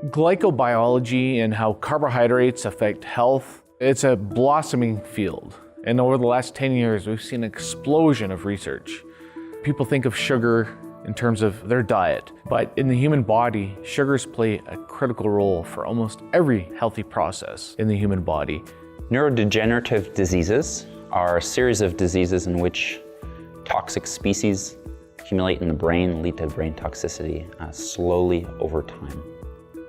Glycobiology and how carbohydrates affect health, it's a blossoming field. And over the last 10 years, we've seen an explosion of research. People think of sugar in terms of their diet, but in the human body, sugars play a critical role for almost every healthy process in the human body. Neurodegenerative diseases are a series of diseases in which toxic species accumulate in the brain and lead to brain toxicity slowly over time.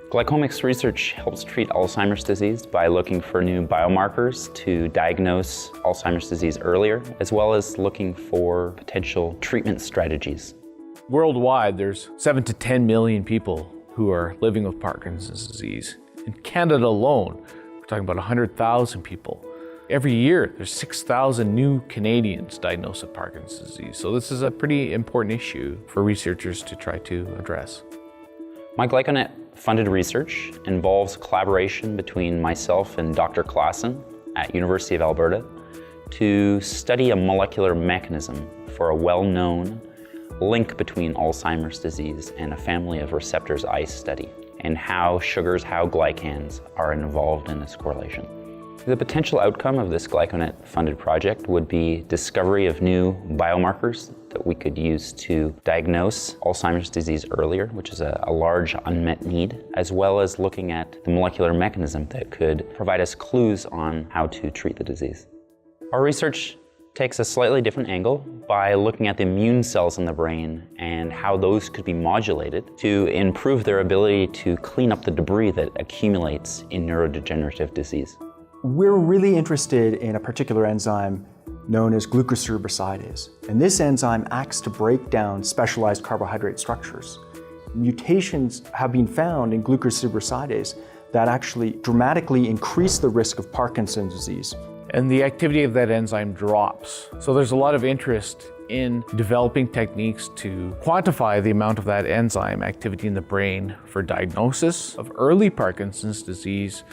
Glycomics research helps treat Alzheimer's disease by looking for new biomarkers to diagnose Alzheimer's disease earlier, as well as looking for potential treatment strategies. Worldwide, there's 7 to 10 million people who are living with Parkinson's disease. In Canada alone, we're talking about 100,000 people. Every year, there's 6,000 new Canadians diagnosed with Parkinson's disease. So this is a pretty important issue for researchers to try to address. My GlycoNet funded research involves collaboration between myself and Dr. Claassen at University of Alberta to study a molecular mechanism for a well-known link between Alzheimer's disease and a family of receptors I study, and how sugars, how glycans are involved in this correlation. The potential outcome of this GlycoNet funded project would be discovery of new biomarkers that we could use to diagnose Alzheimer's disease earlier, which is a large unmet need, as well as looking at the molecular mechanism that could provide us clues on how to treat the disease. Our research takes a slightly different angle by looking at the immune cells in the brain and how those could be modulated to improve their ability to clean up the debris that accumulates in neurodegenerative disease. We're really interested in a particular enzyme known as glucocerebrosidase. And this enzyme acts to break down specialized carbohydrate structures. Mutations have been found in glucocerebrosidase that actually dramatically increase the risk of Parkinson's disease. And the activity of that enzyme drops. So there's a lot of interest in developing techniques to quantify the amount of that enzyme activity in the brain for diagnosis of early Parkinson's disease.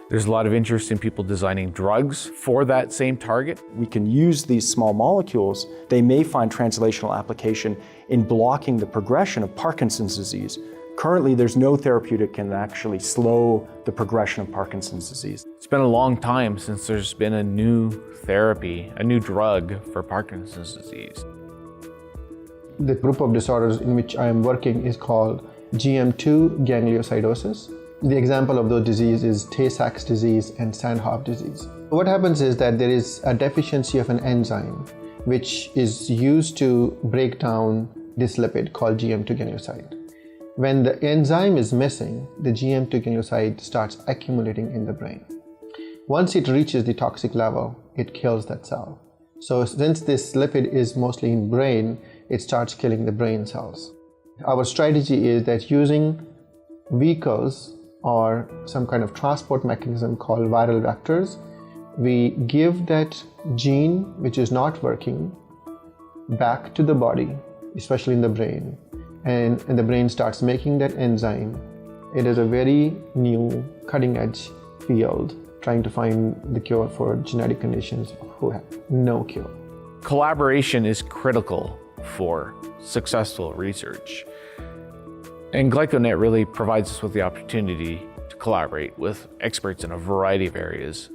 There's a lot of interest in people designing drugs for that same target. We can use these small molecules. They may find translational application in blocking the progression of Parkinson's disease. Currently, there's no therapeutic that can actually slow the progression of Parkinson's disease. It's been a long time since there's been a new therapy, a new drug for Parkinson's disease. The group of disorders in which I am working is called GM2 gangliosidosis. The example of those diseases is Tay-Sachs disease and Sandhoff disease. What happens is that there is a deficiency of an enzyme which is used to break down this lipid called GM2 ganglioside. When the enzyme is missing, the GM2 ganglioside starts accumulating in the brain. Once it reaches the toxic level, it kills that cell. So since this lipid is mostly in brain, it starts killing the brain cells. Our strategy is that using vehicles or some kind of transport mechanism called viral vectors, we give that gene which is not working back to the body, especially in the brain, and the brain starts making that enzyme. It is a very new cutting-edge field trying to find the cure for genetic conditions who have no cure. Collaboration is critical for successful research. And GlycoNet really provides us with the opportunity to collaborate with experts in a variety of areas.